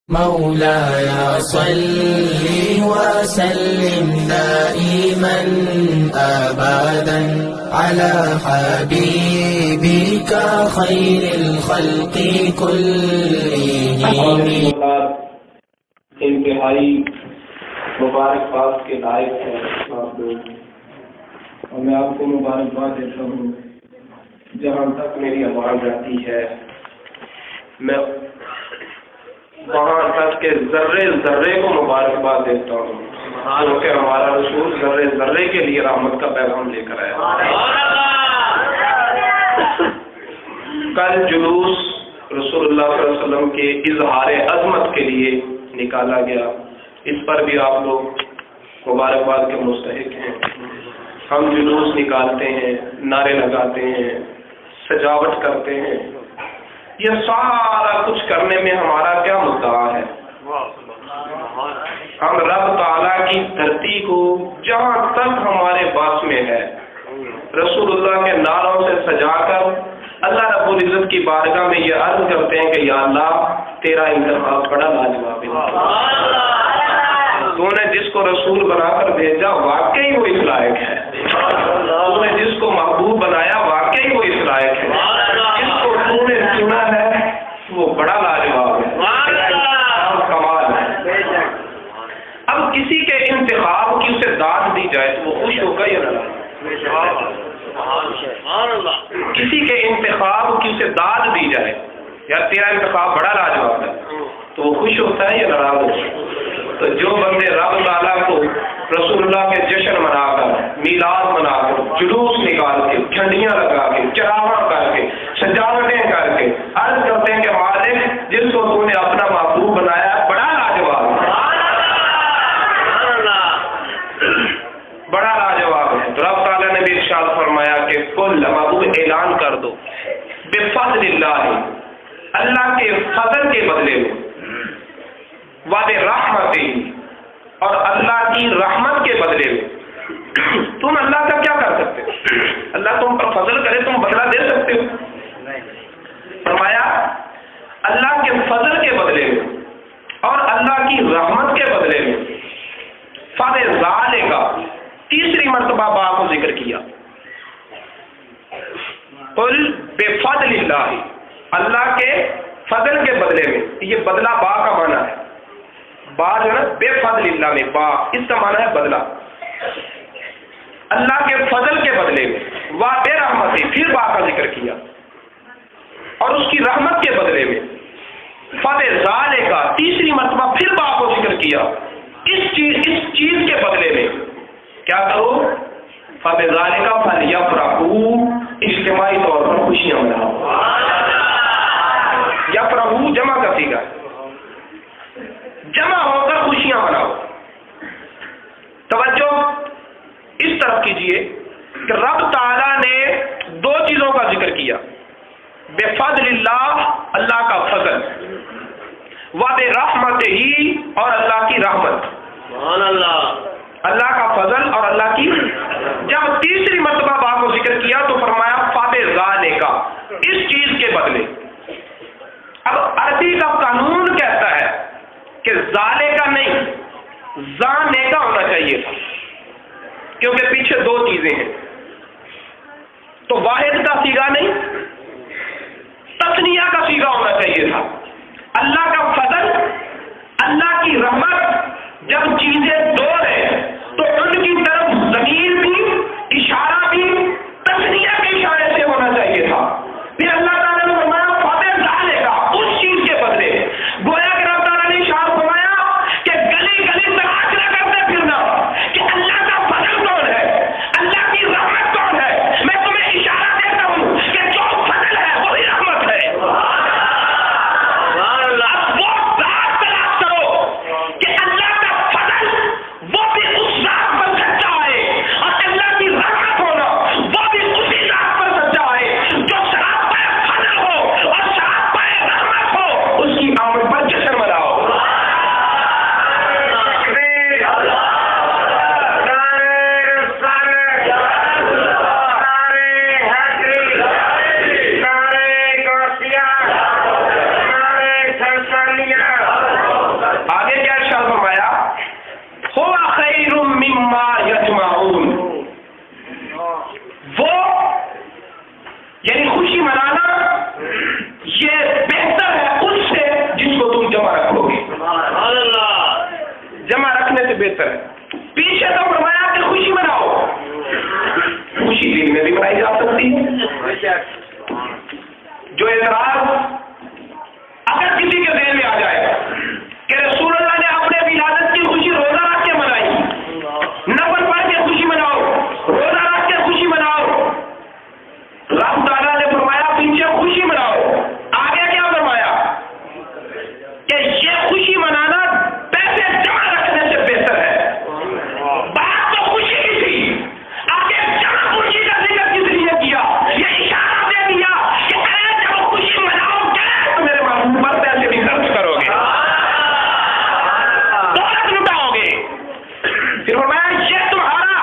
مولاي صل وسلم دائما أبدا على حبيبك خير الخلق كلهم. انتہائی مبارکباد کے لائق ہیں آپ لوگ، اور میں آپ کو مبارکباد دیتا ہوں. جہاں تک میری آواز آتی ہے میں وہاں تک کے ذرے ذرے کو مبارکباد دیتا ہوں، کیونکہ ہمارا رسول ذرے ذرے کے لیے رحمت کا پیغام لے کر آیا. کل جلوس رسول اللہ صلی اللہ علیہ وسلم کے اظہار عظمت کے لیے نکالا گیا، اس پر بھی آپ لوگ مبارکباد کے مستحق ہیں. ہم جلوس نکالتے ہیں، نعرے لگاتے ہیں، سجاوٹ کرتے ہیں، یہ سارا کچھ کرنے میں ہمارا کیا مدعا ہے؟ ہم رب تعالیٰ کی دھرتی کو جہاں تک ہمارے پاس میں ہے رسول اللہ کے نعروں سے سجا کر اللہ رب العزت کی بارگاہ میں یہ عرض کرتے ہیں کہ یا اللہ تیرا انتخاب بڑا لاجواب ہے. تو نے جس کو رسول بنا کر بھیجا واقعی وہ اس لائق ہے. تو نے جس کو محبوب بنایا واقعی وہ اس لائق ہے. جس کو تو نے چنا ہے وہ بڑا لاجواب ہے، کمال ہے. اب کسی کے انتخاب کی اسے داد دی جائے تو وہ خوش ہوگا یا نہ؟ کسی کے انتخاب کی اسے داد دی جائے یا تیرا انتخاب بڑا لاجواب ہے تو وہ خوش ہوتا ہے یا ناراض ہوتا ہے؟ تو جو بندے رب تعالیٰ کو رسول اللہ کے جشن منا کر، میلاد منا کر، جلوس نکال کے، جھنڈیاں لگا کے، چراغاں کر کے، سجاوٹیں کر کے عرض کرتے ہیں کہ مالک جس کو تو نے اپنا محبوب بنایا بڑا لاجواب ہے، بڑا لاجواب ہے. تو رب تعالیٰ نے بھی ارشاد فرمایا کہ کل محبوب اعلان کر دو بفضل اللہ، اللہ کے فضل کے بدلے میں، رحمت اور اللہ کی رحمت کے بدلے میں تم اللہ کا کیا کر سکتے ہو؟ اللہ تم پر فضل کرے تم بدلہ دے سکتے ہو؟ فرمایا اللہ کے فضل کے بدلے میں اور اللہ کی رحمت کے بدلے میں کا تیسری مرتبہ با کو ذکر کیا. قل بفضل اللہ، اللہ کے فضل کے بدلے میں، یہ بدلہ با کا معنی ہے. با جو ہے بے فضل اللہ میں با، اس کا معنی ہے بدلہ. اللہ کے فضل کے بدلے میں بے رحمت، پھر با کا ذکر کیا، اور اس کی رحمت کے بدلے میں فضل کا تیسری مرتبہ پھر با کو ذکر کیا. اس چیز کے بدلے میں کیا کرو؟ فضل کا فلیفرحوا، اجتماعی طور پر خوشیاں مناؤ. یفرحوا جمع کا صیغہ، جمع ہو کر خوشیاں مناؤ. توجہ اس طرف کیجئے کہ رب تعالیٰ نے دو چیزوں کا ذکر کیا، بفضل اللہ، اللہ کا فضل، وبرحمتہ ہی، اور اللہ کی رحمت. سبحان اللہ، اللہ کا فضل اور اللہ کی. جب تیسری مرتبہ با کو ذکر کیا تو فرمایا فبذالک کا، اس چیز کے بدلے. اب عربی کا قانون کہتا ہے کہ ذالے کا نہیں، زانے کا ہونا چاہیے تھا، کیونکہ پیچھے دو چیزیں ہیں. تو واحد کا صیغہ نہیں، تثنیہ کا صیغہ ہونا چاہیے تھا. اللہ کا فضل، اللہ کی رحمت، جب چیزیں دو ہیں تو ان کی طرف ضمیر بھی، اشارہ بھی تثنیہ کے اشارے سے ہونا چاہیے تھا. پھر اللہ تعالیٰ نے فرمایا فبذالک کا، اس چیز کے بدلے. گویا کہ رب تعالیٰ نے اشارہ فرمایا کہ گلی گلی تلاش نہ کرتے پھرنا کہ اللہ کا فضل کون ہے، اللہ کی رحمت کون ہے. میں تمہیں اشارہ دیتا ہوں کہ جو فضل ہے وہی رحمت ہے. وہ ذات سے بہتر ہے. پیچھے تو فرمایا کہ خوشی مناؤ. خوشی دل میں بھی منائی جا سکتی ہے. جو اعتراض اگر کسی کے ذہن میں آ جائے کہ رسول اللہ نے اپنے ولادت کی خوشی روزہ رکھ کے منائی, نفل پڑھ کے خوشی مناؤ, روزہ رکھ کے خوشی مناؤ, رب تعالیٰ نے فرمایا پیچھے خوشی مناؤ. آگے کیا فرمایا کہ یہ خوشی منانا پیسے جمع رکھنے سے بہتر ہے. بات تو خوشی کی تھی, آگے جمع خوشی کا ذکر کس لیے کیا؟ یہ اشارہ دے دیا کہ اے جب خوشی مناؤ گے تو میرے محبوب پر پیسے بھی خرچ کرو گے, دولت لٹاؤ گے. پھر فرمایا یہ تمہارا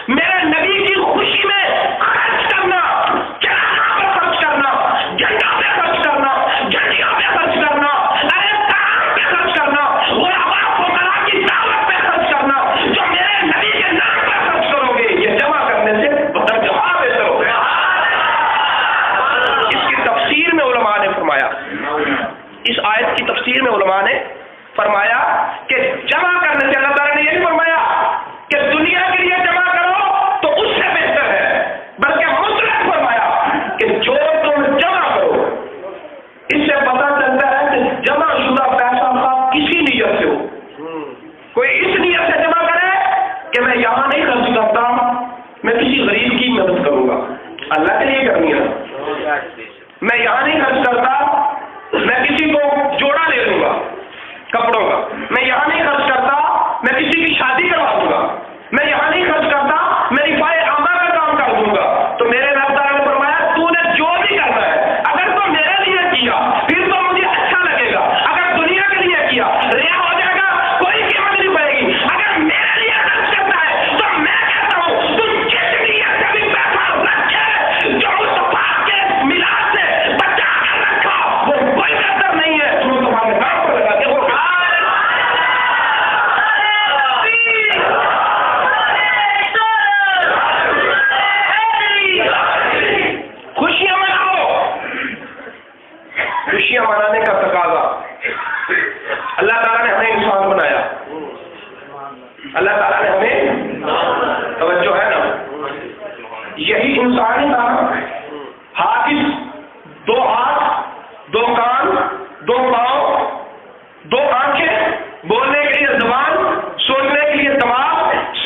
میرے نبی کی خوشی میں خرچ کرنا, چراغاں پہ خرچ کرنا, جھنڈا پہ خرچ کرنا, جھنڈیوں پہ خرچ کرنا, ارے کام پہ خرچ کرنا, غربا فقراء کی دعوت پہ خرچ کرنا, جو میرے نبی کے نام پر خرچ کرو گے یہ جمع کرنے سے بدر جمع بہتر ہوگا. اس کی تفسیر میں علماء نے فرمایا, اس آیت کی تفسیر میں علماء نے فرمایا کہ جمع کرنے سے اللہ تعالیٰ نے یہ نہیں فرمایا کہ دنیا کے لیے جمع کرو تو اس سے بہتر ہے, بلکہ مطلق فرمایا کہ جو تم جمع کرو اس سے پتہ چلتا ہے کہ جمع شدہ پیسہ کا کسی نیت سے ہو. کوئی اس نیت سے جمع کرے کہ میں یہاں نہیں خرچ کرتا, میں کسی غریب کی مدد کروں گا, اللہ کے لیے کرنی ہے. میں یہاں نہیں خرچ کرتا, میں کسی کو جوڑا لے لوں گا کپڑوں کا. میں یہاں نہیں خرچ کرتا, میں کسی کی شادی کروا دوں گا. میں یہاں نہیں خرچ کرتا, میں رفاع عامہ کا کام کر دوں گا. تو میرے رب تعالیٰ نے فرمایا تو نے جو بھی کرنا ہے اگر تو میرے لیے کیا پھر تو مجھے اچھا لگے گا, اگر دنیا کے لیے کیا ریا ہو جائے گا, کوئی قیمت نہیں پڑے گی. اگر میرے لیے خرچ کرتا ہے تو میں کہتا ہوں تم جس نیت سے بھی پیسہ رکھے جو مصطفیٰ کے میلاد سے بچا کر رکھا وہ کوئی بہتر نہیں ہے, تم تمہارے کام پر لگا کے وہ خوشیاں مناؤ. خوشیاں منانے کا تقاضا, اللہ تعالیٰ نے ہمیں انسان بنایا, اللہ تعالیٰ نے ہمیں توجہ ہے نا, یہی انسان تھا. حافظ, 2 ہاتھ, 2 کان, 2 پاؤں, 2 آنکھیں, بولنے کے لیے زبان, سوچنے کے لیے دماغ,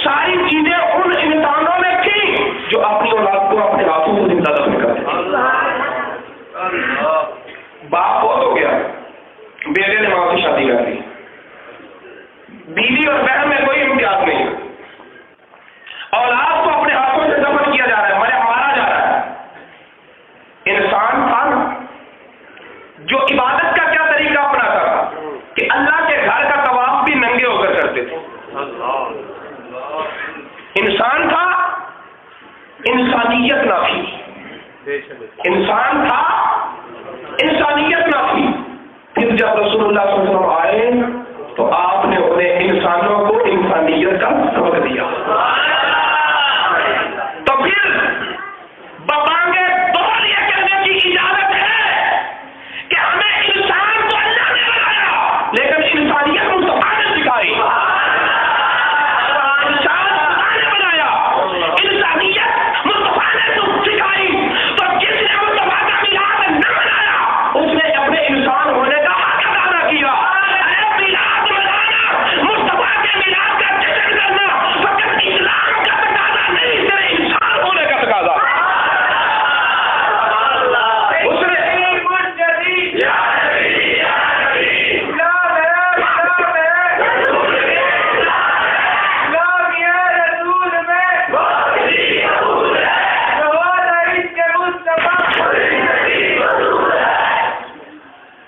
ساری چیزیں ان انسانوں میں تھیں جو اپنی اولاد کو اپنے ہاتھوں سے زندہ دفن کرتے. باپ بہت ہو گیا, بیٹے نے ماں سے شادی کر لی, بیوی اور بہن میں کوئی امتیاز نہیں, اولاد کو اپنے ہاتھوں سے دفن کیا جا رہا ہے, مارا جا رہا ہے. انسان تھا جو عبادت کا کیا طریقہ اپناتا تھا کہ اللہ کے گھر کا طواف بھی ننگے ہو کر کرتے تھے. انسان تھا, انسانیت نہ تھی. انسان تھا, انسانیت نہ تھی. پھر جب رسول اللہ صلی اللہ علیہ وسلم آئے تو آپ نے انہیں انسانوں کو انسانیت کا سبق دیا. تو پھر بمانگے بہت یہ کہنے کی اجازت ہے کہ ہمیں انسان کو اللہ نے بنایا لیکن انسانیت مصطفیٰ نے سکھائی. انسان خدا نے بنایا, انسانیت مصطفیٰ نے سکھائی. تو جس نے مصطفیٰ کا میلاد نہ منایا اس نے اپنے انسان ہونے کا حق ادا نہ کیا. میلاد منانا, مصطفیٰ کے میلاد کا جشن کرنا فقط اسلام کا تقاضا نہیں, تیرے انسان ہونے کا تقاضا. اس نے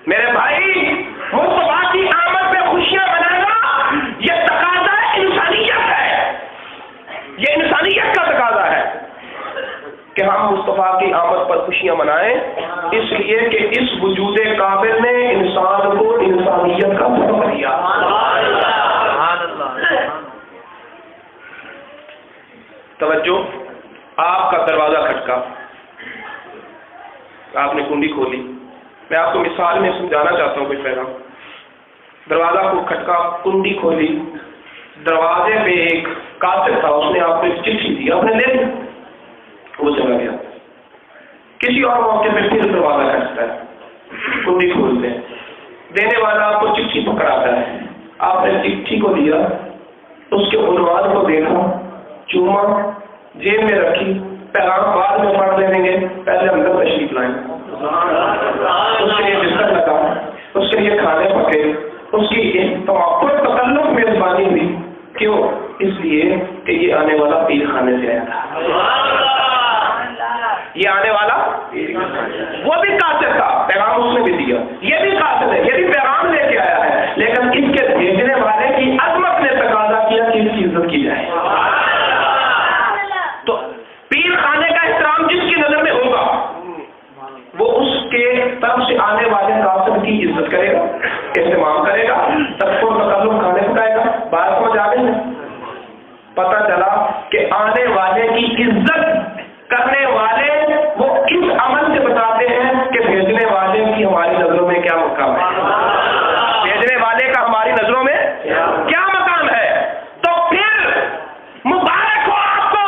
میرے بھائی مصطفیٰ کی آمد پہ خوشیاں منانا یہ تقاضا انسانیت ہے, یہ انسانیت کا تقاضا ہے کہ ہم مصطفیٰ کی آمد پر خوشیاں منائیں, اس لیے کہ اس وجود کامل نے انسان کو انسانیت کا سبق دیا. توجہ, آپ کا دروازہ کھٹکا, آپ نے کنڈی کھولی. میں آپ کو مثال میں سمجھانا چاہتا ہوں کوئی پیغام. دروازہ کو کھٹکا, کنڈی کھولی, دروازے پہ ایک کاتب تھا، اس نے آپ کو ایک چٹھی دی، آپ نے لے لی، وہ چلا گیا۔ کسی اور موقع پہ پھر دروازہ کھٹتا ہے، کنڈی کھولتے ہیں، دینے والا آپ کو چٹھی پکڑاتا ہے، آپ نے چٹھی کو دیا، اس کے عنوان کو دیکھا، چوما، جیب میں رکھی، پیغام بعد میں پڑھ لیں گے، پہلے اندر تشریف لائیں، اس کے لیے بستر لگا، اس کے لیے کھانے پکے، اس کی تکلف میزبانی ہوئی، کیوں؟ اس لیے کہ یہ آنے والا پیر خانے سے آیا تھا، یہ آنے والا وہ بھی قاصد تھا، پیغام اس نے بھی دیا، یہ بھی قاصد ہے، یہ بھی پیغام لے کے آیا ہے، لیکن اس کے بھیجنے والے کی عظمت نے تقاضا کیا کہ اس کی عزت کی جائے۔ تو پیر خانے کا احترام جس کی نظر میں ہوگا وہ اس کے طرف سے آنے والے قاصد کی عزت کرے گا، اہتمام کرے گا، تکلف کھانے پکائے گا۔ بات سمجھ آ گئی؟ پتہ چلا کہ آنے والے کی عزت کرنے والے وہ اس عمل سے بتاتے ہیں کہ بھیجنے والے کی ہماری نظروں میں کیا مقام ہے، بھیجنے والے کا ہماری نظروں میں کیا مقام ہے۔ تو پھر مبارک ہو آپ کو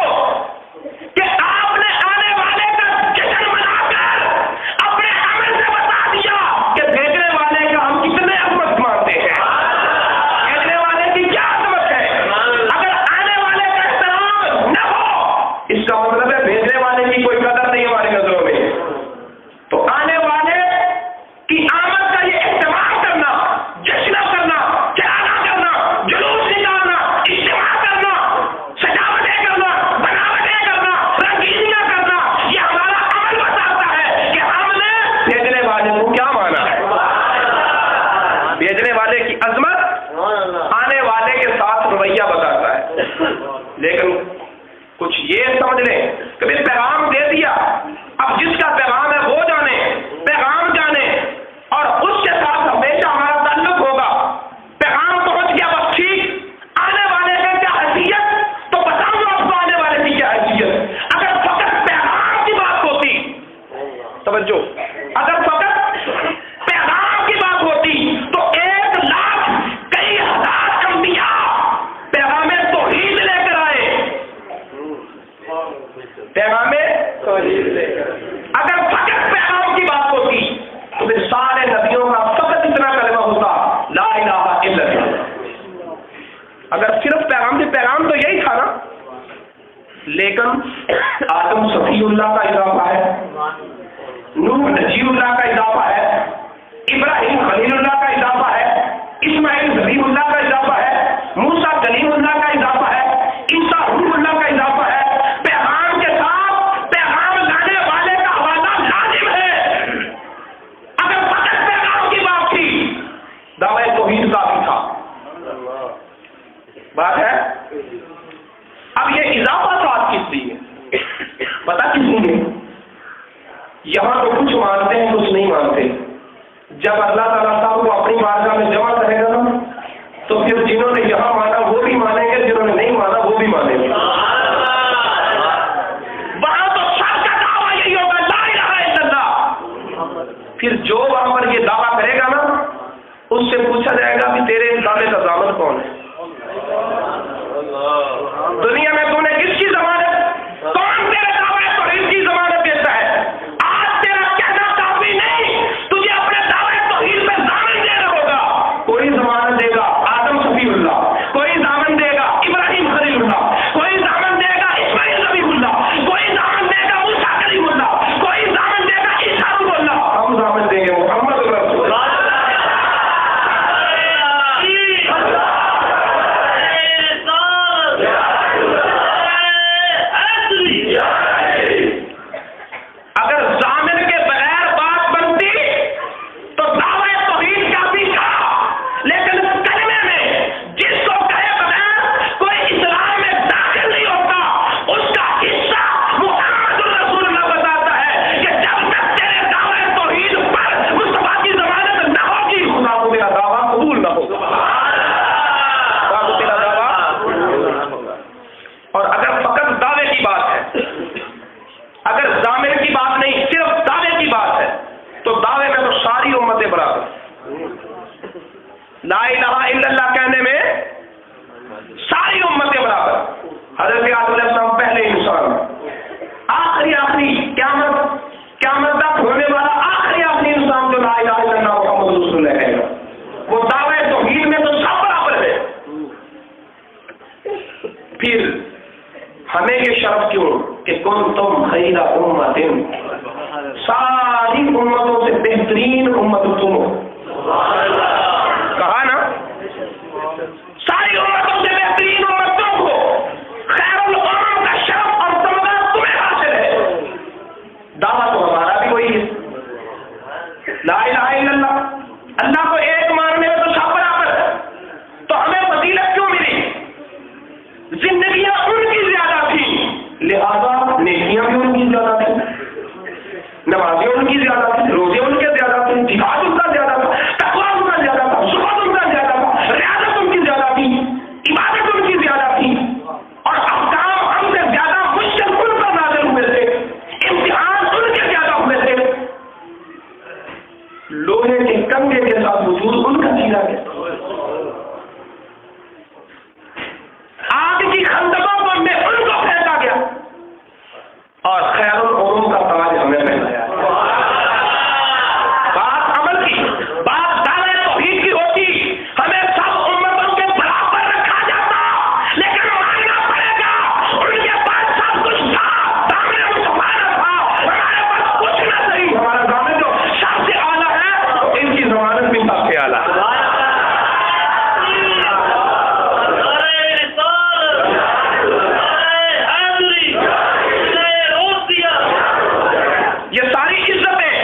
کہ آپ نے آنے والے کا جشن منا کر اپنے عمل سے بتا دیا کہ بھیجنے والے کا ہم کتنے عظمت مانتے ہیں، بھیجنے والے کی کیا عظمت ہے۔ اگر آنے والے کا احترام نہ ہو، اس کا مطلب ہے بھیجنے والے کی کوئی قدر نہیں ہماری نظروں میں۔ تو آنے والے کی آمد کا یہ اہتمام کرنا، جشن کرنا، چراغاں کرنا، جلوس نکالنا، اجتماع کرنا، سجاوٹیں کرنا، بناوٹیں کرنا، رنگینیاں کرنا، یہ ہمارا عمل بتاتا ہے کہ ہم نے بھیجنے والے کو کیا مانا ہے۔ بھیجنے والے کی عظمت آنے والے کے ساتھ رویہ بتاتا ہے۔ لیکن کچھ یہ سمجھ لیں کہ پیغام دے دیا، اب جس کا پیغام ہے وہ جانے، پیغام جانے، اور اس کے ساتھ ہمیشہ ہمارا تعلق ہوگا۔ پیغام پہنچ گیا بس ٹھیک، آنے والے کی کیا حیثیت تو بتاؤں گا آپ کو آنے والے کی کیا حیثیت۔ اگر فقط پیغام کی بات ہوتی، توجہ، اگر فقط پیغام کی بات ہوتی تو 1,00,000 کئی ہزار انبیاء پیغام توحید لے کر آئے، پیغام اگر فقط پیغام کی بات ہوتی تو پھر سارے نبیوں کا فقط اتنا کلمہ ہوتا، لا الہ الا اللہ۔ اگر صرف پیغام تو یہی تھا نا، لیکن آدم صفی اللہ کا اضافہ ہے، نوح نجی اللہ کا اضافہ ہے، ابراہیم خلیل اللہ کا اضافہ ہے، اسماعیل ذبیح اللہ کا اضافہ ہے، موسیٰ کلیم اللہ کا اضافہ ہے، عیسیٰ روح اللہ کا اضافہ ہے۔ پیغام کے ساتھ پیغام لانے والے کا حوالہ لازم ہے۔ اگر فقط پیغام کی بات تھی، دعوی توحید کافی تھا۔ بات ہے اب یہ اضافہ ساتھ کس لیے، پتا کس لیے؟ یہاں تو کچھ مانتے ہیں کچھ نہیں مانتے۔ جب اللہ تعالیٰ صاحب کو اپنی بارگاہ میں جمع کرے گا نا، تو پھر جنہوں نے یہاں مانا وہ بھی مانیں گے، جنہوں نے نہیں مانا وہ بھی مانیں گے۔ وہاں تو سب کا دعویٰ یہی ہوگا، لا الہ الا اللہ۔ پھر جو وہاں پر یہ دعویٰ کرے گا نا، اس سے پوچھا جائے گا کہ تیرے دعوے کا ضامن کون ہے؟ دنیا میں تو نے کس کی ضمانت، کون تیرے دعوے توحید کی ضمانت دیتا ہے؟ آج تیرا کہنا کافی نہیں، تجھے اپنے دعوے توحید میں ضامن دینا ہوگا۔ کوئی ضمانت دے گا آدم صفی اللہ، کوئی ضامن دے گا ابراہیم خلیل اللہ، کوئی ضامن دے گا اسماعیل ذبیح اللہ، کوئی ضامن دے گا موسیٰ کلیم اللہ، کوئی ضامن دے گا عیسیٰ روح اللہ۔ ہم ضامن دیں گے محمد رسول اللہ۔ لا الہ الا اللہ کہنے میں ساری امتیں برابر. حضرت آدم علیہ السلام پہلے انسان, آخری قیامت تک ہونے والا آخری انسان جو لا الہ الا اللہ محمد رسول اللہ کہے گا. وہ دعوے توحید میں تو سب برابر ہے. پھر ہمیں یہ شرف کیوں کہ کنتم خیر امت, ساری امتوں سے بہترین امت تم ہو. کہا نا, ساری امتوں سے بہترین امت تم ہو. خیر الامم کا شرف اور تمغہ تمہیں حاصل ہے. دعویٰ تو ہمارا بھی وہی ہے, لا الہ الا اللہ. اللہ کو ایک ماننے میں تو سب برابر ہے. تو ہمیں فضیلت کیوں ملی؟ زندگیاں ان کی زیادہ تھیں, لہذا نیکیاں بھی ان کی زیادہ تھیں, نمازیں ان کی زیادہ تھیں, روزے ان کے زیادہ تھے, جہاد ان کا زیادہ تھا, تقویٰ ان کا زیادہ تھا, زہد ان کا زیادہ تھا, ریاضت ان کی زیادہ تھی, عبادت ان کی زیادہ تھی, اور احکام ہم سے زیادہ مشکل ان پر نازل ہوئے تھے, امتحان ان کے زیادہ ہوئے تھے. لوہے کے کنگے کے ساتھ وجود ان کا سیدھا گیا. آگ کی خندقوں پر میں ان کو پھینکا گیا, اور خیر العلوم کا تاج ہمیں پہنایا. بات عمل کی, بات دعوے توحید کی ہوتی, ہمیں سب امتوں کے برابر رکھا جاتا, لیکن ماننا پڑے گا ان کے پاس سب کچھ تھا, دامن مصطفیٰ تھا, ہمارے پاس کچھ نہ صحیح. ہمارا دامن جو سب سے اعلیٰ ہے, تو ان کی ضمانت بھی سب سے اعلیٰ ہے. یہ ساری عزتیں,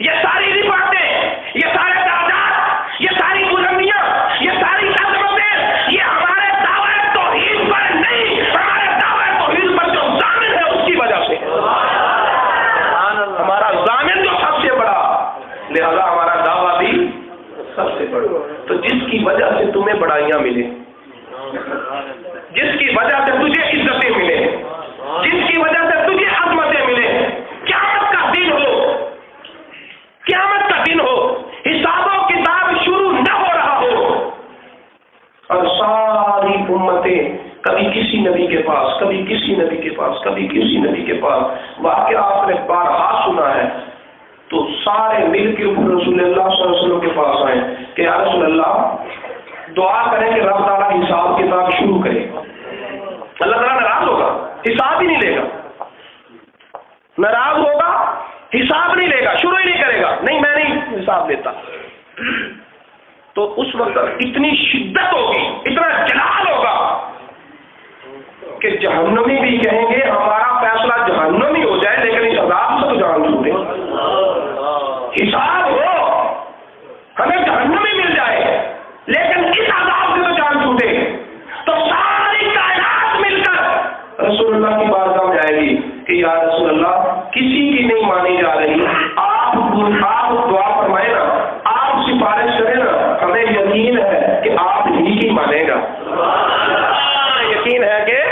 یہ ساری رفعتیں, یہ سارے درجات, یہ ساری بلندیاں, یہ ساری عظمتیں, یہ ہمارے دعوے توحید پر نہیں, ہمارے دعوے توحید پر جو ضامن ہے اس کی وجہ سے. ہمارا ضامن جو سب سے بڑا, لہذا ہمارا دعویٰ بھی سب سے بڑا. تو جس کی وجہ سے تمہیں بڑائیاں ملے, جس کی وجہ سے تجھے عزتیں ملے, جس کی وجہ سے تجھے عظمتیں ملے, قیامت کا دن ہو, حساب و کتاب شروع نہ ہو رہا ہو, اور ساری امتیں کبھی کسی نبی کے پاس, کبھی کسی نبی کے پاس, کبھی کسی نبی کے پاس, واقعہ آپ نے بارہا سنا ہے, تو سارے مل کے رسول اللہ صلی اللہ علیہ وسلم کے پاس آئے کہ یا رسول اللہ دعا کریں کہ رب تعالیٰ حساب کتاب شروع کرے. اللہ تعالیٰ ناراض ہوگا, حساب ہی نہیں لے گا, ناراض ہوگا, حساب نہیں لے گا, شروع ہی نہیں کرے گا, نہیں میں نہیں حساب لیتا. تو اس وقت اتنی شدت ہوگی, اتنا جلال ہوگا کہ جہنمی بھی کہیں گے ہمارا فیصلہ جہنم ہی ہو جائے, لیکن اس عذاب سے تو جان چھوڑے. حساب ہو, ہمیں جہنم ہی مل جائے, لیکن اس عذاب سے تو جان چھوٹے. تو ساری کائنات مل کر رسول اللہ کی بارگاہ میں آئے گی کہ یا رسول اللہ کسی کی نہیں مانی جا رہی, آپ دعا فرمائے نا, آپ سفارش کریں نا, ہمیں یقین ہے کہ آپ ہی کی مانے گا, یقین ہے کہ.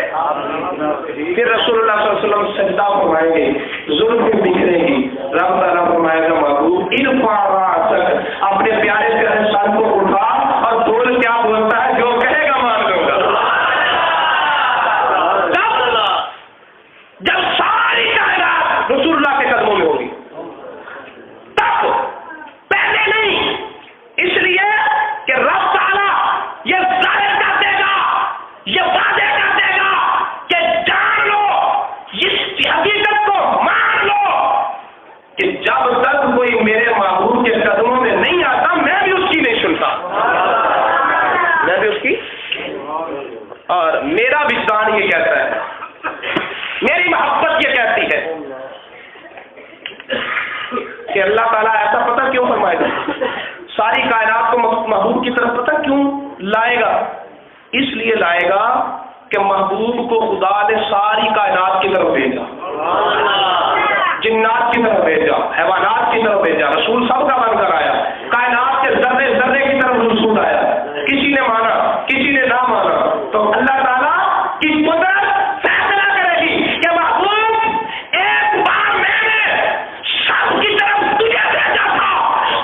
پھر رسول اللہ صلی اللہ علیہ وسلم سجدہ فرمائیں گے, ظلم بھی بکھرے گی, رب تعالیٰ فرمائے گا محبوب ارفع رأسک, اپنے پیارے پیارے سر کو اٹھا, اور بول کیا بولتا ہے, جو کہے گا مان لوں گا. جب ساری کائنات رسول اللہ کے قدموں میں ہوگی, تب, پہلے نہیں. اس لیے کہ رب تعالیٰ یہ ظاہر کر دے گا, یہ واضح کر دے گا کہ جان لو, اس حقیقت کو مان لو کہ جب تک کوئی میرے محبوب کے قدموں میں نہیں آتا, میں بھی اس کی نہیں سنتا, میں بھی اس کی. اور میرا وجدان یہ کہتا ہے, میری محبت یہ کہتی ہے کہ اللہ تعالیٰ ایسا پتہ کیوں فرمائے گا, ساری کائنات کو محبوب کی طرف پتہ کیوں لائے گا. اس لیے لائے گا کہ محبوب کو خدا نے ساری کائنات کی طرف بھیجا, جنات کی طرف بھیجا, حیوانات کی طرف بھیجا, رسول سب کا بن کر آیا, کائنات کے ذرے ذرے کی طرف رسول آیا, کسی نے مانا کسی نے نہ مانا. تو اللہ تعالیٰ کی قدرت فیصلہ کرے گی کہ محبوب ایک بار میں نے سب کی طرف تجھے بھیجا تھا,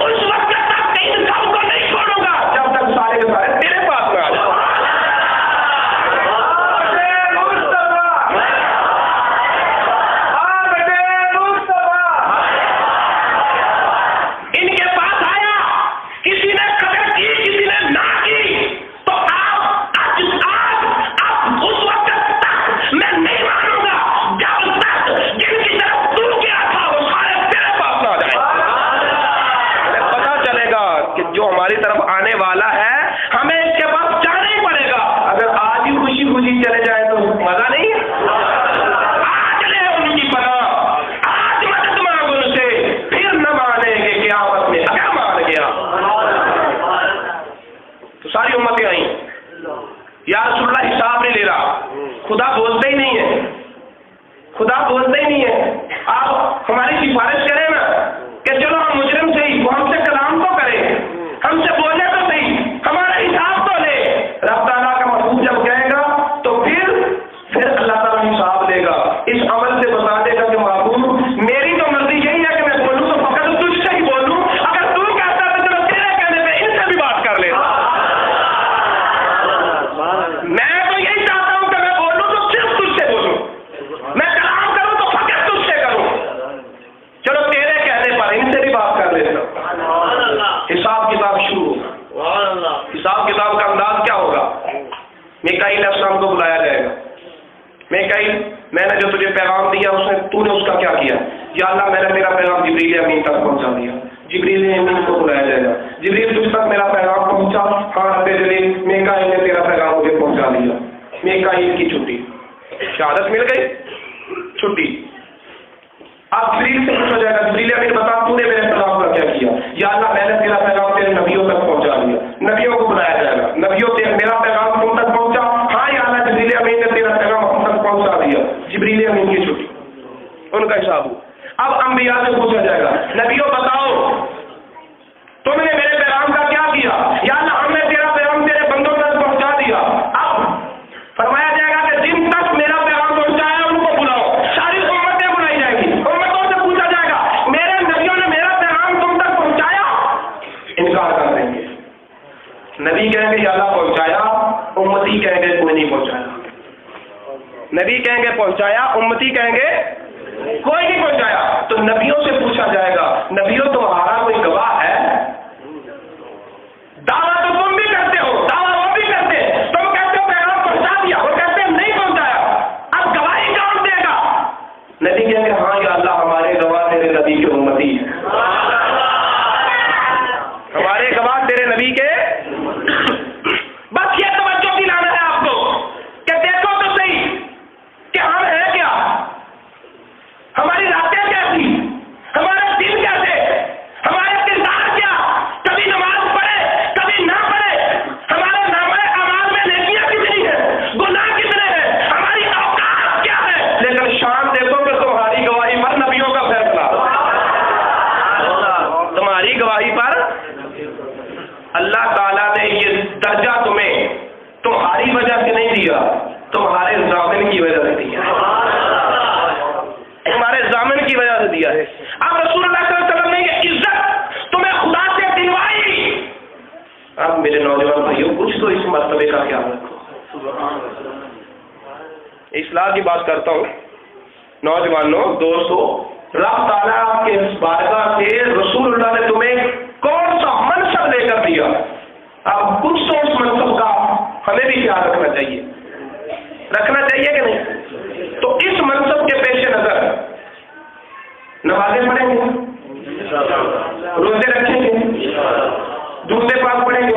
اس وقت تک ان سب کو نہیں چھوڑوں گا جب تک سارے کے سارے تیرے پاس نہ آ جائیں. کے آئی, یا رسول اللہ حساب نہیں لے رہا. خدا بولتا ہی نہیں ہے, خدا بولتا ہی نہیں ہے. آپ ہماری سفارش کریں نا کہ چلو ہم مجرم سے ہی, وہ ہم سے کلام تو کرے, ہم سے بولے تو صحیح, ہمارا حساب تو لے. رب تعالیٰ کا محبوب جب کہے گا تو پھر اللہ تعالیٰ حساب لے گا. اس عمل سے بتا دے گا کہ محبوب میری تو مرضی یہی ہے کہ میں بولوں تو فقط تجھ سے ہی بولوں, اگر تو کہتا ہے تو میں تیرے کہنے پہ ان سے بھی بات کر لیتا. میں تو یہی چاہتا ہوں کہ میں بولوں تو صرف تجھ سے بولوں, میں کلام کروں تو فقط تجھ سے کروں. چلو تیرے کہنے پر ان سے بھی بات کر لیتا. حساب کتاب شروع ہوگا. حساب کتاب کا انداز کیا ہوگا؟ میکائیل علیہ السلام کو بلایا جائے گا. میکائیل, میں نے جو تجھے پیغام دیا تو نے اس کا کیا کیا؟ یا اللہ میں نے تیرا پیغام جبریل امین تک پہنچا دیا. جبریل امین کو بلایا جائے گا. جبریل تجھ تک میرا پیغام پہنچا؟ ہاں رب جلیل, میکائیل نے تیرا پیغام مجھے پہنچا دیا. میکائیل کی چھٹی, شہادت مل گئی, چھٹی. اب جبریل سے پوچھا جائے گا, جبریل امین بتا تو نے میرے پیغام کا کیا کیا؟ یا اللہ میں نے تیرا پیغام تیرے نبیوں تک پہنچا دیا. نبیوں کو بلایا جائے گا. نبیوں سے میرا پیغام تم تک پہنچا؟ ہاں یا اللہ جبریل امین نے تیرا پیغام ہم تک پہنچا دیا. جبریل امین کی چھٹی, ان کا حساب ہو. اب انبیاء سے پوچھا جائے گا, نبیوں بتاؤ تم نے میرے پیغام کا کیا کیا؟ یا اللہ ہم نے تیرا پیغام تیرے بندوں تک پہنچا دیا. اب فرمایا جائے گا کہ جن تک میرا پیغام پہنچایا ان کو بلاؤ. ساری امتیں بلائی جائیں گی. امتوں سے پوچھا جائے گا میرے نبیوں نے میرا پیغام تم تک پہنچایا؟ انکار کر دیں گے. نبی کہیں گے یا اللہ پہنچایا, امتی کہیں گے کوئی نہیں پہنچایا. نبی کہیں گے پہنچایا, امتی کہیں گے کوئی نہیں پہنچایا. تو نبیوں سے پوچھا جائے گا, نبیوں تمہارا کوئی گواہ ہے؟ دعویٰ تو تم بھی کرتے ہو, دعویٰ وہ بھی کرتے, تم کہتے ہو پیغام پہنچا دیا, وہ کہتے ہیں نہیں پہنچایا. اب گواہی کون دے گا؟ نبی کہیں گے ہاں یا اللہ ہمارے گواہ تیرے نبی کے امتی ہیں, ہمارے گواہ تیرے نبی کے. بس یہ توجہ دلانا ہے آپ کو کہ دیکھو تو صحیح کہ ہم ہیں کیا, ہماری راتیں کیسی, ہمارے دل کیسے, ہمارے کردار کیا. کبھی نماز پڑھے کبھی نہ پڑھے, ہمارے نامہ اعمال میں نیکیاں کتنی ہیں, گناہ کتنے ہیں, ہماری اوقات کیا ہے. لیکن شان دیکھو کہ تمہاری گواہی پر نبیوں کا فیصلہ, تمہاری گواہی پر اللہ تعالیٰ نے یہ درجہ تمہیں تمہاری وجہ سے نہیں دیا, تمہارے ضامن کی وجہ سے دیا ہے, تمہارے ضامن کی وجہ سے دیا ہے. اب رسول اللہ صلی اللہ علیہ وسلم نے یہ عزت تمہیں خدا سے دلوائی. اب میرے نوجوان بھائیوں کچھ تو اس مرتبے کا خیال رکھو. اصلاح کی بات کرتا ہوں. نوجوانوں, دوستوں, رب تعالیٰ کے بارگاہ سے رسول اللہ نے تمہیں کون سا منصب لے کر دیا. اب کچھ تو اس منصب کا ہمیں بھی خیال رکھنا چاہیے, رکھنا چاہیے کہ نہیں. تو اس منصب کے پیش نظر نمازیں پڑھیں گے, روزے رکھیں گے, درود پاک پڑھیں گے,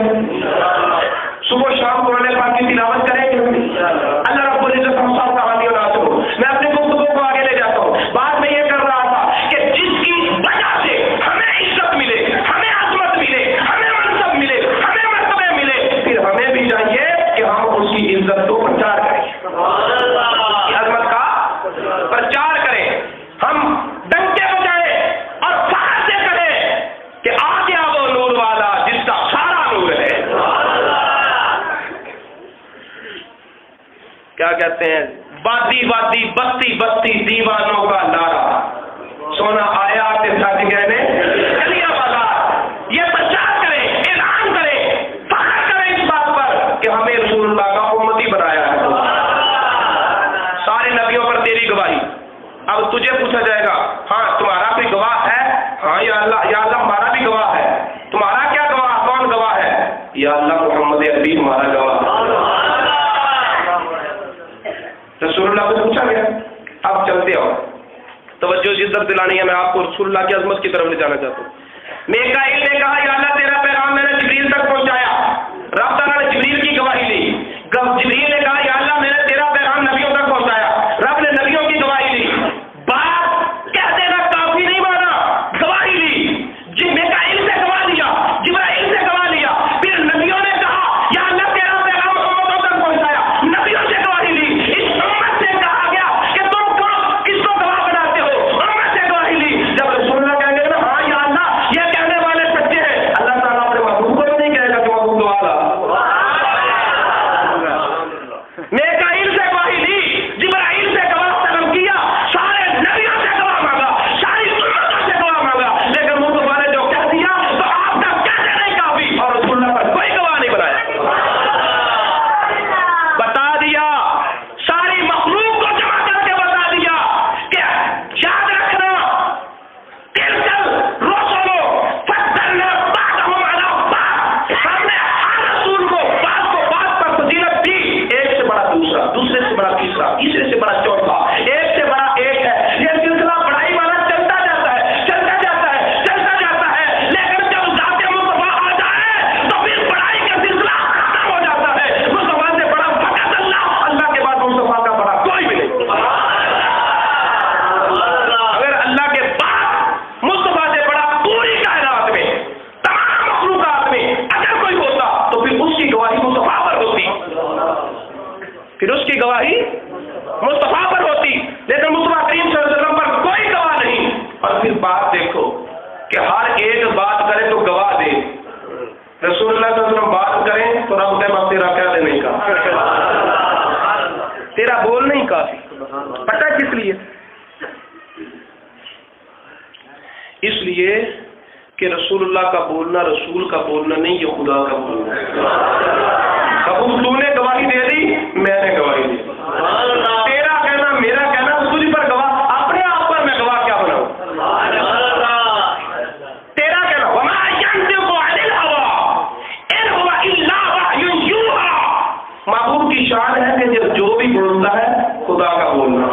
صبح شام قرآن پاک کی تلاوت کریں گے. اللہ رب العزت ہم سب کا حامی و ناصر ہو. میں اپنے گفتگو کو آگے لے جاتا ہوں. بات میں یہ کر رہا تھا کہ جس کی وجہ سے ہمیں عزت ملے, ہمیں عظمت ملے, ہمیں منصب ملے, ہمیں مرتبے ملے, پھر ہمیں بھی چاہیے کہ ہم اس کی عزت کو پرچار کریں, عظمت کا پرچار کریں. ہم ڈنکے بجائے اور فخر سے کہیں کہ آ گیا وہ نور والا جس کا سارا نور ہے. کیا کہتے ہیں, وادی وادی بستی بستی دیوانوں کا لارا, سونا آیا کے ساتھ گہنے گلیاں بازار. یہ پرچار کریں, اعلان کریں, فخر کریں اس بات پر کہ ہمیں رسول اللہ کا امتی بنایا ہے. سارے نبیوں پر تیری گواہی. اب تجھے پوچھا جائے گا, ہاں تمہارا کوئی گواہ ہے؟ ہاں یا اللہ ہمارا بھی گواہ ہے. تمہارا کیا گواہ, کون گواہ ہے؟ یا اللہ محمد عربی ہمارا گواہ. رسول اللہ کو پوچھا گیا. اب چلتے ہو, توجہ شدت دلانی ہے, میں آپ کو رسول اللہ کی عظمت کی طرف لے جانا چاہتا ہوں. میکائیل نے کہا یا اللہ تیرا پیغام میں نے جبریل تک پہنچایا. رب تعالیٰ نے جبریل کی گواہی لی. جبریل نے کہا یا اللہ میں نے تیرا پیغام نبیوں تک پہنچایا. رب نے نبیوں کی گواہی لی. بات کہہ دینا کافی نہیں مانا, گواہی لی. میکائیل سے گواہ لیا, جبرائیل سے گواہ لیا, پھر نبیوں نے کہا یا اللہ پھر اس کی گواہی مصطفیٰ پر ہوتی، لیکن مصطفیٰ کریم صلی اللہ علیہ وسلم پر کوئی گواہ نہیں۔ اور پھر بات دیکھو کہ ہر ایک بات کرے تو گواہ دے، رسول اللہ صلی اللہ علیہ وسلم بات کریں تو رب دے تیرا کہہ دے نہیں کہا، تیرا بول نہیں کافی۔ پتہ کس لیے؟ اس لیے کہ رسول اللہ کا بولنا رسول کا بولنا نہیں، یہ خدا کا بولنا ہے۔ اب تو نے گواہی دے دی، میں نے گواہی دی، تیرا کہنا میرا کہنا، تجھ پر گواہ، اپنے آپ پر میں گواہ کیا بناؤں؟ تیرا کہنا وما ينطق عن الهوى ان هو الا وحي يوحى، محبوب کی شان ہے کہ جو بھی بولتا ہے خدا کا بولنا۔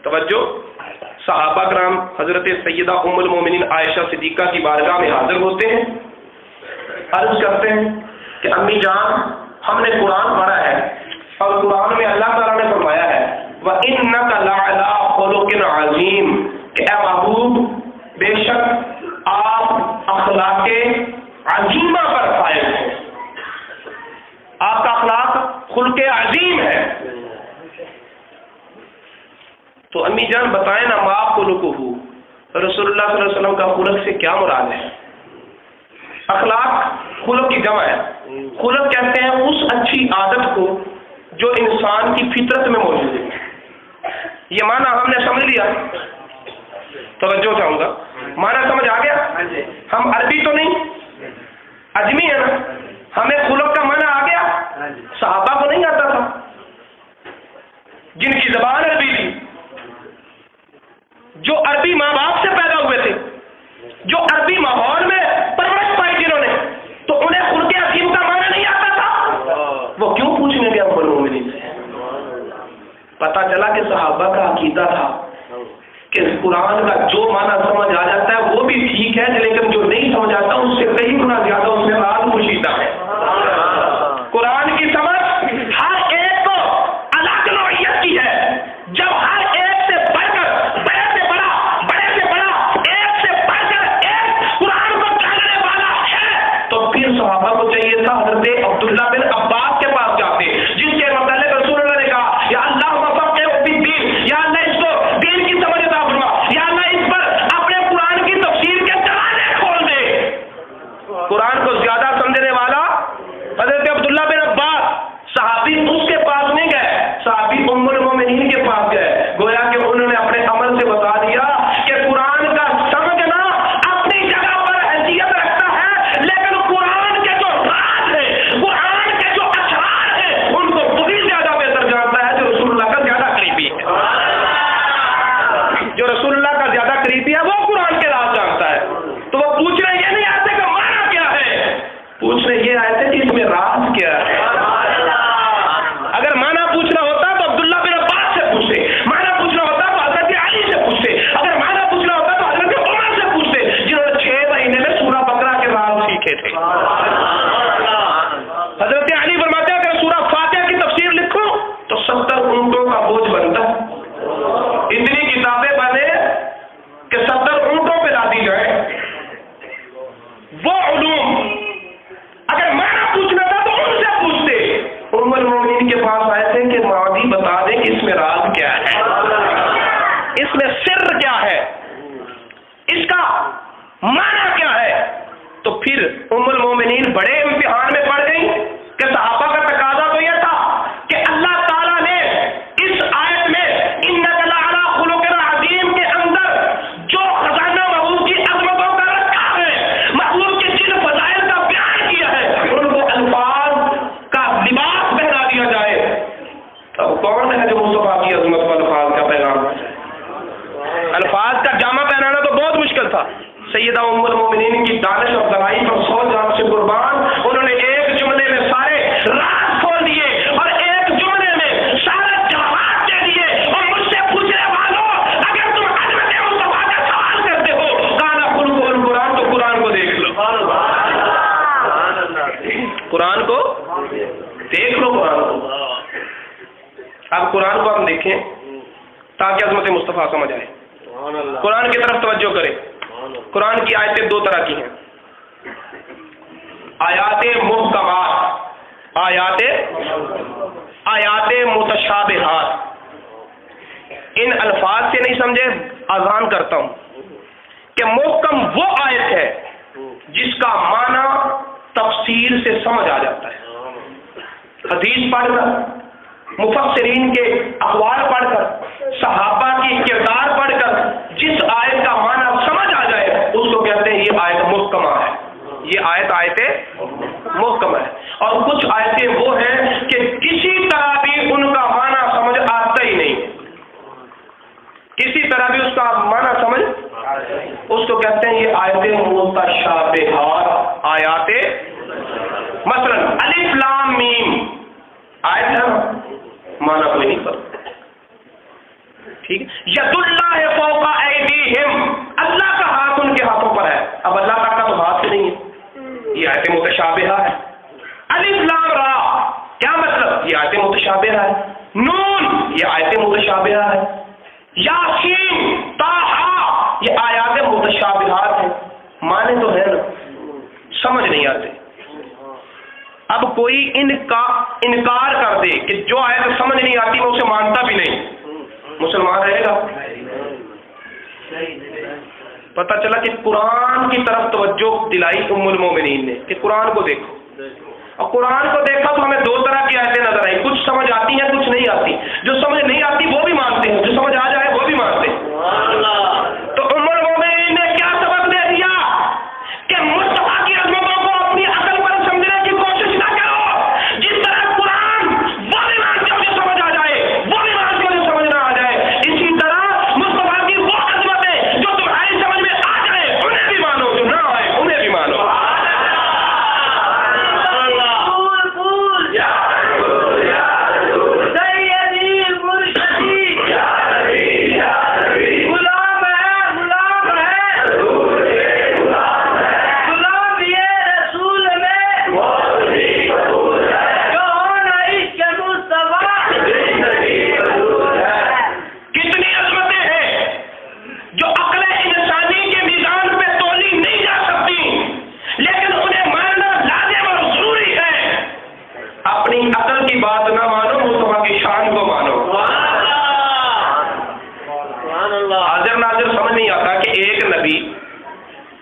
توجہ، صحابہ کرام حضرت سیدہ ام المومنین عائشہ صدیقہ کی بارگاہ میں حاضر ہوتے ہیں، عرض کرتے ہیں کہ امی جان ہم نے قرآن پڑھا ہے اور قرآن میں اللہ تعالیٰ نے فرمایا ہے وَإِنَّكَ لَعَلَىٰ خُلُقٍ عَظِيمٍ، کہ اے محبوب بے شک آپ اخلاق عظیمہ پر فائز ہیں، آپ کا اخلاق خلق عظیم ہے۔ تو امی جان بتائیں نا، ما خلقہ، رسول اللہ صلی اللہ علیہ وسلم کا خلق سے کیا مراد ہے؟ اخلاق خلق کی جمع ہے، خلق کہتے ہیں اس اچھی عادت کو جو انسان کی فطرت میں موجود ہے۔ یہ معنی ہم نے سمجھ لیا، توجہ چاہوں گا، معنی سمجھ آ گیا؟ ہم عربی تو نہیں، اجمی ہے نا، ہمیں خلق کا معنی آ گیا، صحابہ کو نہیں آتا تھا جن کی زبان عربی تھی، جو عربی ماں باپ سے پیدا ہوئے تھے، جو عربی ماحول میں پرورش پائی جنہوں نے، تو انہیں خلق عظیم کا معنی نہیں آتا تھا، وہ کیوں پوچھنے گیا ام المومنین سے؟ پتا چلا کہ صحابہ کا عقیدہ تھا کہ قرآن کا جو معنی سمجھ آ جاتا ہے وہ بھی ٹھیک ہے، لیکن جو نہیں سمجھ آتا اس سے کئی گنا زیادہ اس میں راز پوشیدہ ہے۔ قرآن کی سمجھ ہر ایک کو الگ نوعیت کی ہے، جب ہر ایک سے بڑھ کر بڑے سے بڑا ایک سے بڑھ کر ایک قرآن کو جاننے والا ہے، تو پھر صحابہ کو چاہیے تھا حضرت عبداللہ بن عباس کے پاس جاتے، جن کے متعلق رسول اللہ نے کہا یا اللہ وفقہ فی الدین، یا اللہ اس کو دین کی سمجھ عطا فرما، یا اللہ اس پر اپنے قرآن کی تفسیر کے دروازے کھول دے۔ قرآن کو زیادہ سمجھنے والا حضرت عبداللہ بن عباس، صحابی اس کے پاس نہیں گئے، صحابی ام المومنین کے پاس گئے، گویا کہ انہوں نے اپنے عمل سے بتا دیا کہ قرآن کا سمجھنا اپنی جگہ پر حیثیت رکھتا ہے، لیکن قرآن کے جو راز ہیں، قرآن کے جو اسرار ہیں، ان کو وہی زیادہ بہتر جانتا ہے جو رسول اللہ کا زیادہ قریبی ہے۔ جو رسول اللہ کا زیادہ قریبی ہے وہ قرآن کے راز جانتا ہے، تو وہ پوچھنے یہ نہیں آتے کہ معنی کیا ہے، پوچھنے یہ آئے تھے کہ اس میں راز کیا ہے۔ اگر معنی پوچھنا ہوتا تو عبداللہ بن عباس سے پوچھتے، معنی پوچھنا ہوتا تو حضرت علی سے پوچھتے، اگر معنی پوچھنا ہوتا تو حضرت عمر سے پوچھتے، جنہوں نے 6 مہینے میں سورہ بقرہ کے راز سیکھے تھے۔ حضرت علی فرماتے ہیں کہ سورہ فاتحہ کی تفسیر لکھو تو 70 اونٹوں کا بوجھ بنتا ہے، اتنی کتابیں بنے کہ 70 اونٹوں پہ لا دی جائے۔ وہ علوم اگر معنی پوچھنا تھا تو ان سے پوچھتے، ام المومنین کے پاس آئے تھے کہ ماضی بتا دیں کہ اس میں راز کیا ہے، اس میں سر کیا ہے، اس کا معنی کیا ہے۔ تو پھر ام المومنین بڑے امتحان میں پڑ گئی کہ صحابہ کا تقاضا تو یہ تھا کہ اللہ تعالیٰ نے اس آیت میں انک لعلی خلق عظیم کے اندر جو خزانہ محبوب کی عظمتوں کا رکھا ہے، محبوب کے جن فضائل کا بیان کیا ہے، ان کو الفاظ کا لباس پہنا دیا جائے۔ اب کون ہے جو مصطفیٰ کی عظمت کو الفاظ کا پیغام، الفاظ کا جامع پہنانا تو بہت مشکل تھا۔ سیدہ ام المومنین کی دانش اور دلائی پر 100 جان سے قربان، انہوں نے ایک جملے میں سارے راز کھول دیے اور ایک جملے میں سارے جواب دے دیے۔ اور مجھ سے پوچھنے والوں، اگر تم حضرت مصطفیٰ کا سوال کرتے ہو کانا خلق القرآن، تو قرآن کو دیکھ لو، قرآن کو دیکھ لو، قرآن کو۔ اب قرآن کو ہم دیکھیں تاکہ عظمت مصطفیٰ سمجھ آئے۔ قرآن کی طرف توجہ کریں۔ قرآن کی آیتیں 2 طرح کی ہیں، آیات محکمات آیات متشابہات. ان الفاظ سے نہیں سمجھے اذان کرتا ہوں کہ محکم وہ آیت ہے جس کا معنی تفصیل سے سمجھ آ جاتا ہے. حدیث پڑھ کر، مفسرین کے اقوال پڑھ کر، صحابہ کی کردار پڑھ کر جس آیت کا معنی سمجھ آ جائے اس کو کہتے ہیں یہ آیت محکمہ ہے. یہ آیت محکمہ ہے. اور کچھ آیتیں وہ ہیں کہ کسی طرح بھی ان کا معنی سمجھ آتا ہی نہیں، کسی طرح بھی اس کا معنی سمجھ، اس کو کہتے ہیں یہ آیت متشابہات. آیات مثلا الف لام میم آیت ہے، معنی کوئی نہیں پتا. ٹھیک ہے. ید اللہ فوق ایدیہم، اللہ کا ہاتھ ان کے ہاتھوں پر ہے. اب اللہ کا تو ہاتھ نہیں ہے، یہ آیت متشابہہ ہے. الف لام را کیا مطلب؟ یہ آیت متشابہہ ہے. نون یہ آیت متشابہہ ہے. یاسین طٰہٰ یہ آیات متشابہات ہیں. معنی تو ہے نا، سمجھ نہیں آتے. اب کوئی انکار کر دے کہ جو آیت سمجھ نہیں آتی وہ اسے مانتا بھی نہیں، مسلمان رہے گا؟ پتہ چلا کہ قرآن کی طرف توجہ دلائی ام المومنین نے کہ قرآن کو دیکھو. اور قرآن کو دیکھا تو ہمیں دو طرح کی آیتیں نظر آئی، کچھ سمجھ آتی ہیں کچھ نہیں آتی. جو سمجھ نہیں آتی وہ بھی مانتے ہیں، جو سمجھ آ جائے وہ بھی مانتے ہیں. تو ام المومنین نے کیا سبق دے دیا کہ مصطفیٰ کی عظمتوں کو اپنی عقل پر سمجھنے کی کوشش نہ کرو. جس طرح قرآن وہ بھی مانتے ہو جو سمجھ آ جائے، وہ بھی مانتے ہو جو سمجھ نہ آ جائے، اسی طرح مصطفیٰ کی وہ عظمتیں جو تمہاری سمجھ میں آ جائے انہیں بھی مانو، جو نہ آئے انہیں بھی مانو.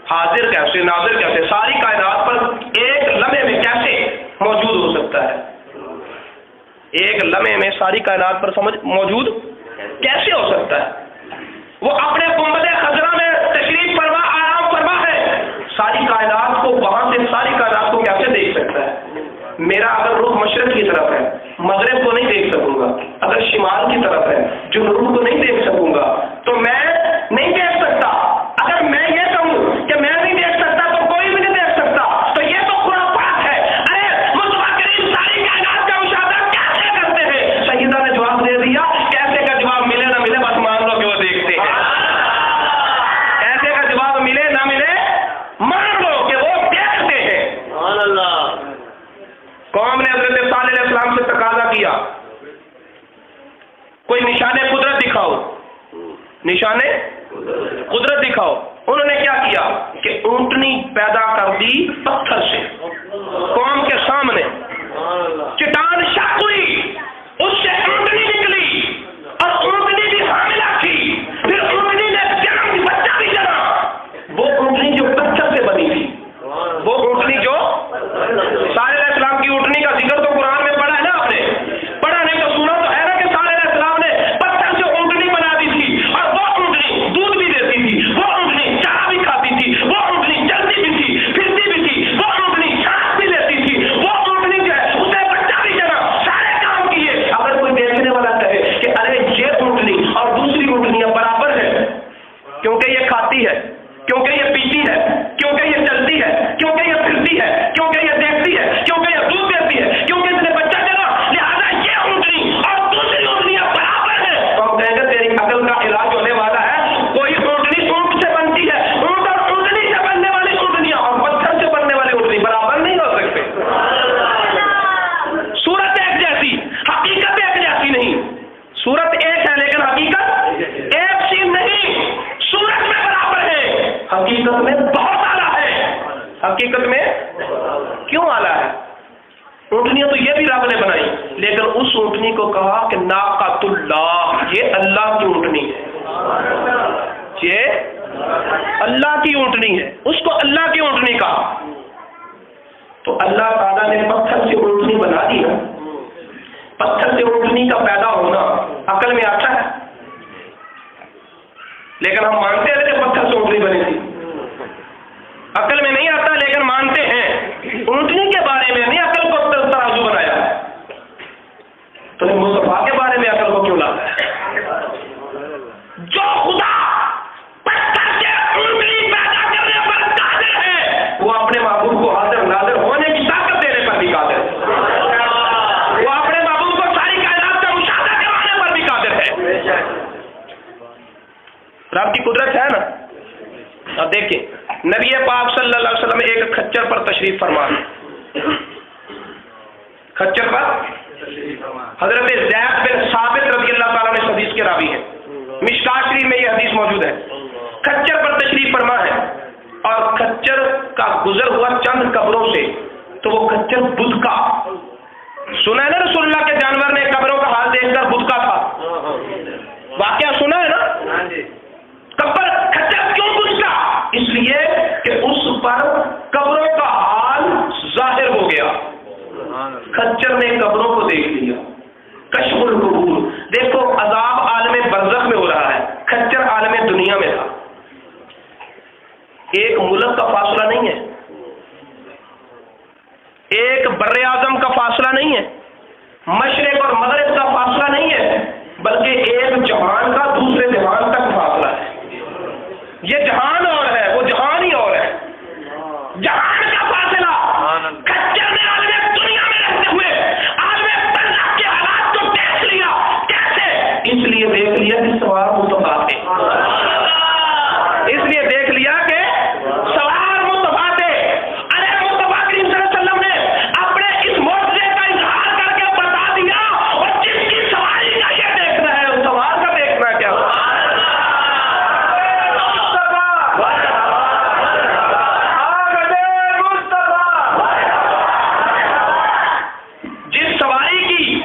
حاضر کیسے، ناظر کیسے، ساری کائنات پر ایک لمحے میں کیسے موجود ہو سکتا ہے؟ ایک لمحے میں ساری کائنات پر موجود کیسے ہو سکتا ہے؟ وہ اپنے گنبد خضرا میں تشریف فرما آرام فرما ہے، ساری کائنات کو وہاں سے ساری کائنات کو کیسے دیکھ سکتا ہے؟ میرا اگر رخ مشرق کی طرف ہے مغرب کو نہیں دیکھ سکوں گا، اگر شمال کی طرف ہے جنوب کو نہیں دیکھ سکوں گا، تو میں نہیں دیکھ سکتا. اگر میں یہ کہوں کہ میں نہیں دیکھ سکتا تو کوئی بھی نہیں دیکھ سکتا، تو یہ تو خرافات ہے. ارے مصطفیٰ کریم ساری کائنات کا مشاہدہ کیسے کرتے ہیں؟ سیدہ نے جواب دے دیا، کیسے کا جواب ملے نہ ملے بس مان لو کہ وہ دیکھتے ہیں. کیسے کا جواب ملے نہ ملے مان لو کہ وہ دیکھتے ہیں. قوم نے حضرت صالح علیہ السلام سے تقاضا کیا کوئی نشان قدرت دکھاؤ، نشان قدرت دکھاؤ. انہوں نے کیا کیا کہ اونٹنی پیدا کر دی پتھر سے قوم کے سامنے. چٹان شق ہوئی، اس سے اونٹنی نکلی اور اونٹنی بھی حاملہ تھی. پھر اونٹنی نے جنم بچہ بھی جنا. وہ اونٹنی جو پتھر سے بنی تھی، وہ اونٹنی جو صالح علیہ السلام کی اونٹنی کا ذکر تو قرآن میں پڑھا ہے نا، آپ نے پڑھا نہیں تو سنا تو ہے نا کہ صالح علیہ السلام نے پتھر سے اونٹنی بنا دی تھی. اور وہ اونٹنی دودھ بھی دیتی تھی، وہ اونٹنی چارہ بھی کھاتی تھی، وہ اونٹنی چلتی بھی تھی، پھرتی بھی تھی، وہ اونٹنی سانس بھی لیتی تھی. اونٹنیاں تو یہ بھی رب نے بنائی، لیکن اس اونٹنی کو کہا کہ ناقۃ اللہ، یہ اللہ کی اونٹنی ہے، یہ اللہ کی اونٹنی ہے، اس کو اللہ کی اونٹنی کہا۔ تو اللہ تعالیٰ نے پتھر سے اونٹنی بنا دی نا، پتھر سے اونٹنی کا پیدا ہونا عقل میں آتا ہے، لیکن ہم مانتے ہیں کہ پتھر سے اونٹنی بنی تھی، عقل میں نہیں آتا لیکن مانتے ہیں۔ اونٹنی کے بارے میں نہیں عقل کو ترازو بنایا، تو مصطفیٰ کے بارے میں عقل کو کیوں لاتا ہے؟ جو خدا پتھر سے اونٹنی پیدا کرنے پر قادر ہے، وہ اپنے محبوب کو حاضر ناظر ہونے کی طاقت دینے پر بھی قادر ہے، وہ اپنے محبوب کو ساری کائنات کا مشاہدہ کروانے پر بھی قادر ہے۔ رب کی قدرت ہے نا۔ اب دیکھیں نبی پاک صلی اللہ علیہ وسلم ایک کھچر پر تشریف فرما، کھچر پر حضرت زید بن ثابت رضی اللہ تعالیٰ نے حدیث کے راوی ہیں، مشکاۃ شریف میں یہ حدیث موجود ہے، کھچر پر تشریف فرما ہے اور کھچر کا گزر ہوا چند قبروں سے، تو وہ کھچر بدھ کا، سنا ہے نا رسول اللہ کے جانور نے قبروں کا حال دیکھ کر بدھ کا تھا، واقعہ سنا ہے نا؟ قبر کھچر کیوں بدھ کا؟ اس لیے کہ اس پر قبروں کا حال ظاہر ہو گیا، کھچر نے قبروں کو دیکھ لیا، کشف القبور۔ دیکھو عذاب عالم برزخ میں ہو رہا ہے، کھچر عالم دنیا میں تھا، ایک ملک کا فاصلہ نہیں ہے، ایک بر اعظم کا فاصلہ نہیں ہے، مشرق اور مغرب کا فاصلہ نہیں ہے، بلکہ ایک جہان کا دوسرے جہان تک فاصلہ ہے۔ یہ جہان اور ہے، وہ جہان ہی اور ہے، جہان کا فاصلہ۔ کھچر نے عالم دنیا میں رہتے ہوئے عالم برزخ کے حالات کو دیکھ لیا، کیسے؟ اس لیے دیکھ لیا کہ سوار مصطفیٰ تھے، اس لیے دیکھ لیا کہ سوار مصطفیٰ تھے۔ ارے مصطفیٰ کریم صلی اللہ علیہ وسلم نے اپنے اس معجزے کا اظہار کر کے بتا دیا، اور جس کی سواری کا یہ دیکھنا ہے، اس سوار کا دیکھنا کیا؟ جس سواری کی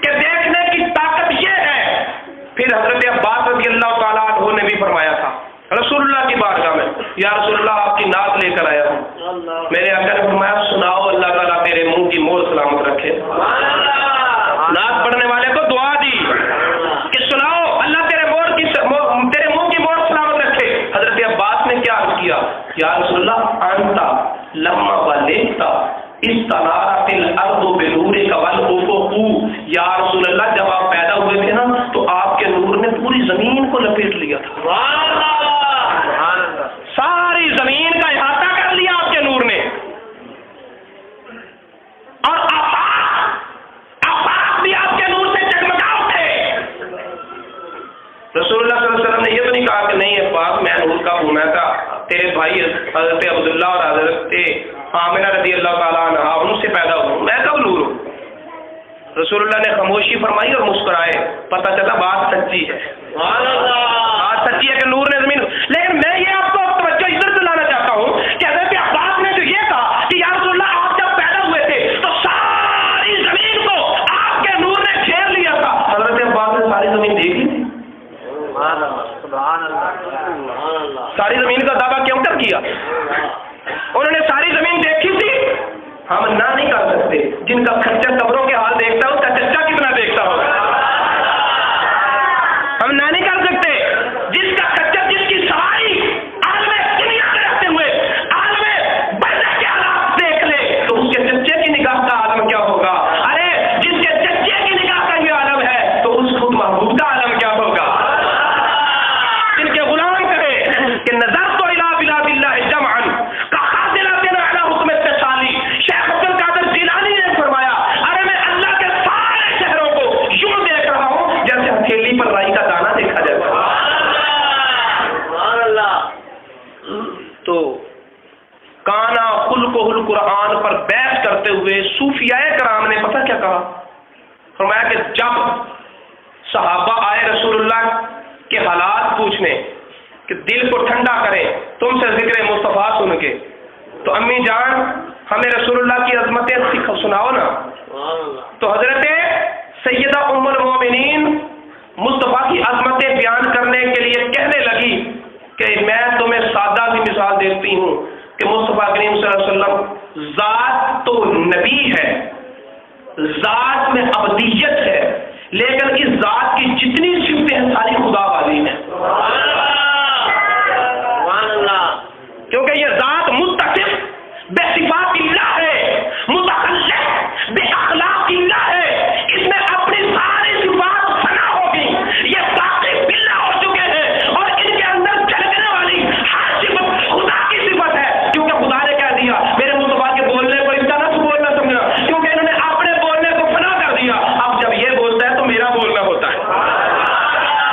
کہ دیکھنے کی طاقت یہ ہے۔ پھر حضرت عباس رضی اللہ تعالیٰ عنہ نے بھی فرمایا تھا رسول اللہ کی بارگاہ میں، یا رسول اللہ آپ کی نعت لے کر آیا ہوں۔ میرے آقا نے فرمایا سناؤ، اللہ تعالیٰ تیرے منہ کی مور سلامت رکھے۔ نعت پڑھنے والے کو دعا دی کہ سناؤ، اللہ تیرے منہ کی مور سلامت رکھے۔ حضرت عباس نے کیا عرض کیا؟ یا رسول اللہ انتا لما ولدتا استنارت الارض بنورک والافق، یا رسول اللہ جب آپ پیدا ہوئے تھے نا تو آپ کے نور نے پوری زمین کو لپیٹ لیا تھا، ساری زمین کا احاطہ کر لیا آپ کے نور نے، اور آفاق بھی آپ کے نور سے جگمگا اٹھے۔ رسول اللہ صلی اللہ علیہ وسلم نے یہ تو نہیں کہا کہ نہیں عباس میں نور کا ہوں، میں تھا تیرے بھائی حضرت عبداللہ اور حضرت آمنہ رضی اللہ تعالیٰ عنہ ان سے پیدا ہوں، میں کب نور ہوں؟ رسول اللہ نے خاموشی فرمائی اور مسکرائے، پتہ چلا بات سچی ہے، بات سچی ہے کہ نور نے زمین۔ لیکن میں یہ آپ کو توجہ ادھر دلانا چاہتا ہوں کہ حضرت عباس نے جو یہ کہا کہ یا رسول اللہ آپ جب پیدا ہوئے تھے تو ساری زمین کو آپ کے نور نے گھیر لیا تھا۔ حضرت عباس نے ساری زمین دیکھی تھی، ساری زمین کا دعویٰ کیوں کر کیا؟ انہوں نے ساری زمین دیکھی تھی۔ ہم نہ نہیں کر سکتے، جن کا کھچر قبروں کے حال دیکھتا ہے اس کا چچا کتنا دیکھتا ہوگا، ہم نہ نہیں کر سکتے۔ جس کا کھچر، جس کی سواری عالم دنیا میں رہتے ہوئے عالم برزخ کے حالات دیکھ لے تو اس کے چچے کی نگاہ کا عالم کیا ہوگا؟ ارے جس کے چچے کی نگاہ کا یہ عالم ہے تو اس خود محبوب کا عالم کیا ہوگا؟ جن کے غلام کہے کہ نظر تو الى بلاد اللہ جمعا کخاذلۃ علی حکم اتصالی، شیخ عبد القادر جیلانی نے فرمایا ارے میں اللہ کے سارے شہروں کو یوں دیکھ رہا ہوں جیسے ہتھیلی پر رائی کا دانہ دیکھا جاتا ہے۔ تو کانا خلقہ القرآن پر بحث کرتے ہوئے صوفیاء کرام نے پتہ کیا کہا؟ فرمایا کہ جب صحابہ آئے رسول اللہ کے حالات پوچھنے کہ دل کو ٹھنڈا کریں تم سے ذکر مصطفیٰ سن کے، تو امی جان ہمیں رسول اللہ کی عظمتیں سناؤ نا. تو حضرت سیدہ ام المومنین مصطفیٰ کی عظمتیں بیان کرنے کے لیے کہنے لگی کہ میں تمہیں سادہ سی مثال دیتی ہوں کہ مصطفیٰ کریم صلی اللہ علیہ وسلم ذات تو نبی ہے، ذات میں ابدیت ہے، لیکن اس ذات کی جتنی صفتیں ہیں ساری خدا والی ہیں. کیونکہ یہ ذات متصف بے صفات اللہ ہے، متخلق بے اخلاق اللہ ہے، اس میں اپنی ساری صفات فنا ہوگی، یہ باقی باللہ ہو چکے ہیں اور ان کے اندر جھلکنے والی ہر صفت خدا کی صفت ہے. کیونکہ خدا نے کہہ دیا میرے مصطفیٰ کے بولنے کو اس طرح سے بولنا سمجھنا، کیونکہ انہوں نے اپنے بولنے کو فنا کر دیا. اب جب یہ بولتا ہے تو میرا بولنا ہوتا ہے.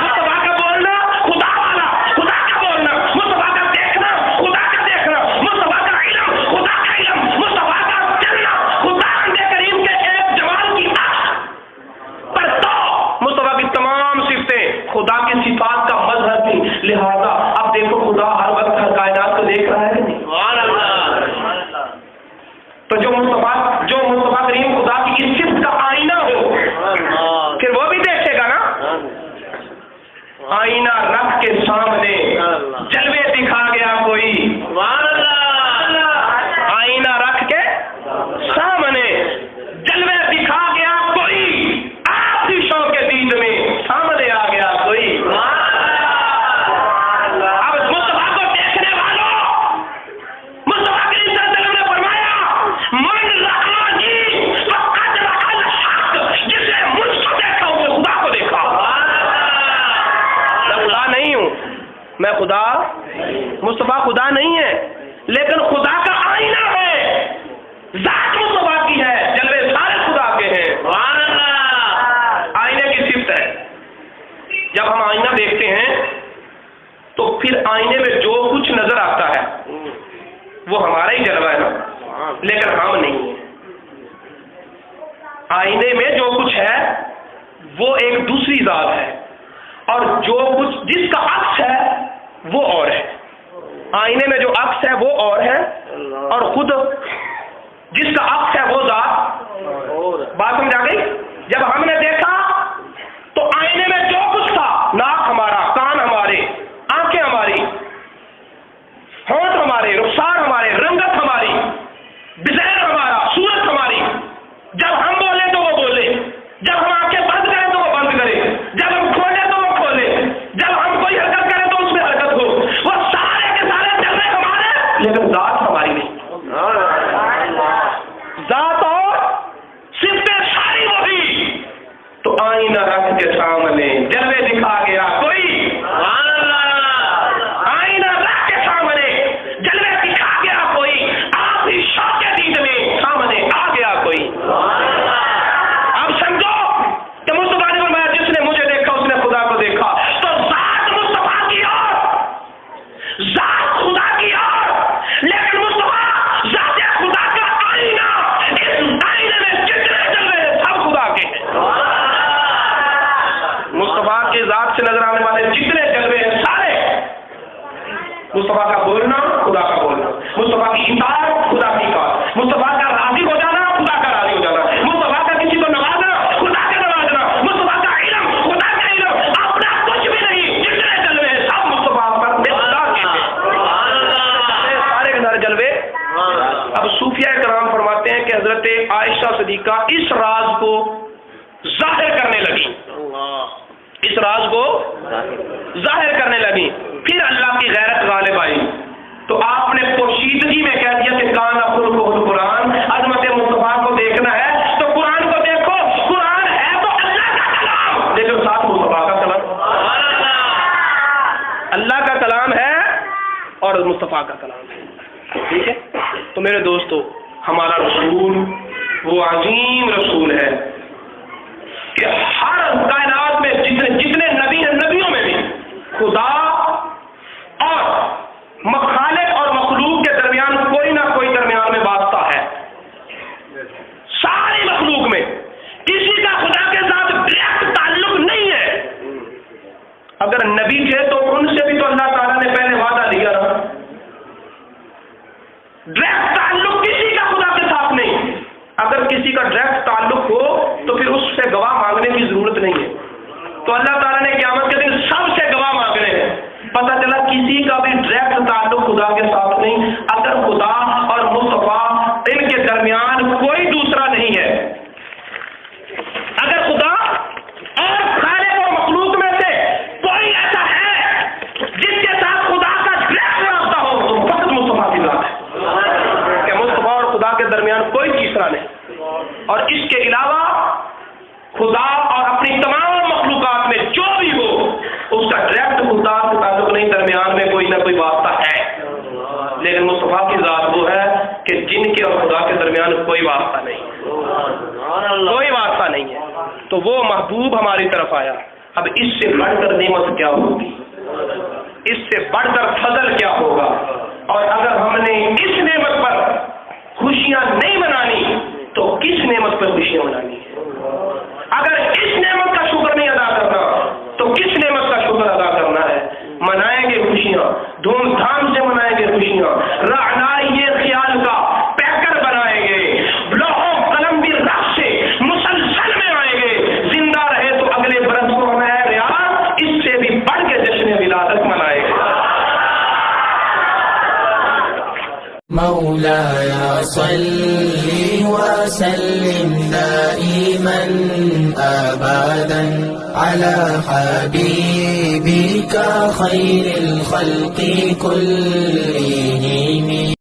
مصطفیٰ کا بولنا خدا والا، خدا کا بولنا، مصطفیٰ کا دیکھنا خدا کا دیکھنا، مصطفیٰ کا علم خدا کا علم، مصطفیٰ کا چلنا خدا کریم کے ایک جمال کی پر تو مصطفیٰ کی تمام صفتیں خدا کی صفات کا مظہر تھی. لہذا اب دیکھو خدا ہر وقت ہر کائنات کو دیکھ رہا ہے کہ نہیں؟ تو جو مصطفیٰ کریم خدا کی اس صفت کا آئینہ ہو پھر وہ بھی دیکھے گا نا. آئینہ رکھ کے سامنے جلوے دکھا گیا کوئی، آئینہ رکھ کے سامنے جلوے دکھا گیا کوئی، آتشوں کے دید میں سامنے آ گیا کوئی. اب مصطفیٰ کو دیکھنے والوں، مصطفیٰ کریم صلی اللہ علیہ وسلم نے فرمایا من رآنی فقد رأى الحق، جس نے مجھ کو دیکھا اسے خدا کو دیکھا. میں خدا نہیں ہوں، میں خدا، مصطفیٰ خدا نہیں ہے لیکن خدا کا آئینہ ہے، ذات مصطفیٰ کی ہے، جلوے سارے خدا کے ہیں. آئینے کی صفت ہے. جب ہم آئینہ دیکھتے ہیں تو پھر آئینے میں جو کچھ نظر آتا ہے وہ ہمارا ہی جلوہ ہے نا، لیکن ہم نہیں ہیں. آئینے میں جو کچھ ہے وہ ایک دوسری ذات ہے اور جو کچھ جس کا عکس ہے وہ اور ہے. آئینے میں جو عکس ہے وہ اور ہے اور خود جس کا عکس ہے وہ ذات. بات سمجھ آ گئی؟ جب ہم نے دیکھا تو آئینے میں جو کچھ تھا، ناک ہمارا، کان ہمارے، آنکھیں ہماری، ہونٹ ہمارے، رخسار ہمارے، رنگت ہماری، ڈیزائن ہمارا، صورت ہماری، جب ہم بولے تو وہ بولے، جب ہم آنکھیں بند کریں تو وہ بند کرے، جب ہم کھولے تو وہ کھولے، جب ہم کوئی حرکت کریں تو اس میں حرکت ہو. وہ سارے کے سارے چلنے ہمارے لیکن ذات ہماری نہیں. ذات اور صفتیں ساری وہی. تو آئینہ رکھ کے سامنے جلوے دکھا گیا کوئی، آئینہ رکھ کے سامنے جلوے دکھا گیا کوئی، آپ ہی شوق کے دید میں سامنے آ گیا کوئی. اب سمجھو کہ مصطفیٰ نے فرمایا جس نے مجھے دیکھا اس نے خدا کو دیکھا. تو ذات مصطفیٰ کی اور ذات خدا کی اور، لیکن مصطفیٰ ذات خدا کا آئینہ، اس آئینے میں جتنے جلوے سب خدا کے ہیں. مصطفیٰ کی ذات سے نظر آنے والے جتنے جلوے ہیں سارے، مصطفیٰ کا بولنا خدا کا بولنا، مصطفیٰ کی اطاعت خدا کی اطاعت، مصطفیٰ کا راضی ہو جانا خدا کا راضی ہو جانا، مصطفیٰ کا کسی کو نوازنا خدا کا نوازنا، مصطفیٰ کا علم خدا کا علم، اپنا کچھ بھی نہیں، جتنے جلوے ہیں سب مصطفیٰ پر خدا کے ہیں، سارے کے سارے جلوے. اب صوفیہ کرام فرماتے ہیں کہ حضرت عائشہ صدیقہ اس راز کو ظاہر کرنے لگی، اس راز کو ظاہر کرنے لگی. پھر اللہ کی غیرت غالب آئی تو آپ نے پوشیدگی میں کہہ دیا کہ کان خلق قرآن، عظمت مصطفیٰ کو دیکھنا ہے تو قرآن کو دیکھو. قرآن ہے تو اللہ کا کلام لیکن ساتھ مصطفیٰ کا کلام، اللہ کا کلام ہے اور مصطفیٰ کا کلام ہے. ٹھیک ہے؟ تو میرے دوستو، ہمارا رسول وہ عظیم رسول ہے کہ ہر کائنات میں جتنے نبی ہیں، نبیوں میں بھی خدا اور مخالق اور مخلوق کے درمیان کوئی نہ کوئی درمیان میں واسطہ ہے. ساری مخلوق میں کسی کا خدا کے ساتھ ڈائریکٹ تعلق نہیں ہے. اگر نبی تھے تو ان سے بھی تو اللہ تعالیٰ نے پہلے وعدہ لیا نا. ڈائریکٹ تعلق کسی کا خدا اگر کسی کا ڈائریکٹ تعلق ہو تو پھر اس سے گواہ مانگنے کی ضرورت نہیں ہے. تو اللہ تعالیٰ نے قیامت کے دن سب سے گواہ مانگنے ہیں. پتہ چلا کسی کا بھی ڈائریکٹ تعلق خدا کے ساتھ نہیں. اگر خدا اور مصطفیٰ ان کے درمیان کوئی دوسرا نہیں ہے، اگر خدا اور خالق و مخلوق میں سے کوئی ایسا ہے جس کے ساتھ خدا کا ڈائریکٹ رابطہ ہو تو فقط مصطفیٰ کی ذات ہے کہ مصطفیٰ اور خدا کے درمیان کوئی تیسرا نہیں. اور اس کے علاوہ خدا اور اپنی تمام مخلوقات میں جو بھی ہو اس کا ڈائریکٹ خدا سے تعلق نہیں، درمیان میں کوئی نہ کوئی واسطہ ہے. لیکن مصطفیٰ کی ذات وہ ہے کہ جن کے اور خدا کے درمیان کوئی واسطہ نہیں، کوئی واسطہ نہیں ہے. تو وہ محبوب ہماری طرف آیا. اب اس سے بڑھ کر نعمت کیا ہوگی، اس سے بڑھ کر فضل کیا ہوگا. اور اگر ہم نے اس نعمت پر خوشیاں نہیں منانی تو کس نعمت پر خوشیاں منانی ہے؟ اگر اس نعمت کا شکر نہیں ادا کرنا تو کس نعمت کا شکر ادا کرنا ہے؟ منائیں گے خوشیاں، دھوم دھام سے منائیں گے خوشیاں، رعنائی یہ خیال کا پیکر بنائیں گے، لوہو قلم بھی رخ سے مسلسل میں آئیں گے. زندہ رہے تو اگلے برس کو ہم ریاض اس سے بھی بڑھ کے جشن ولادت منائیں گے. مولاي صل وسلم دائما أبدا على حبيبك خير الخلق كلهم.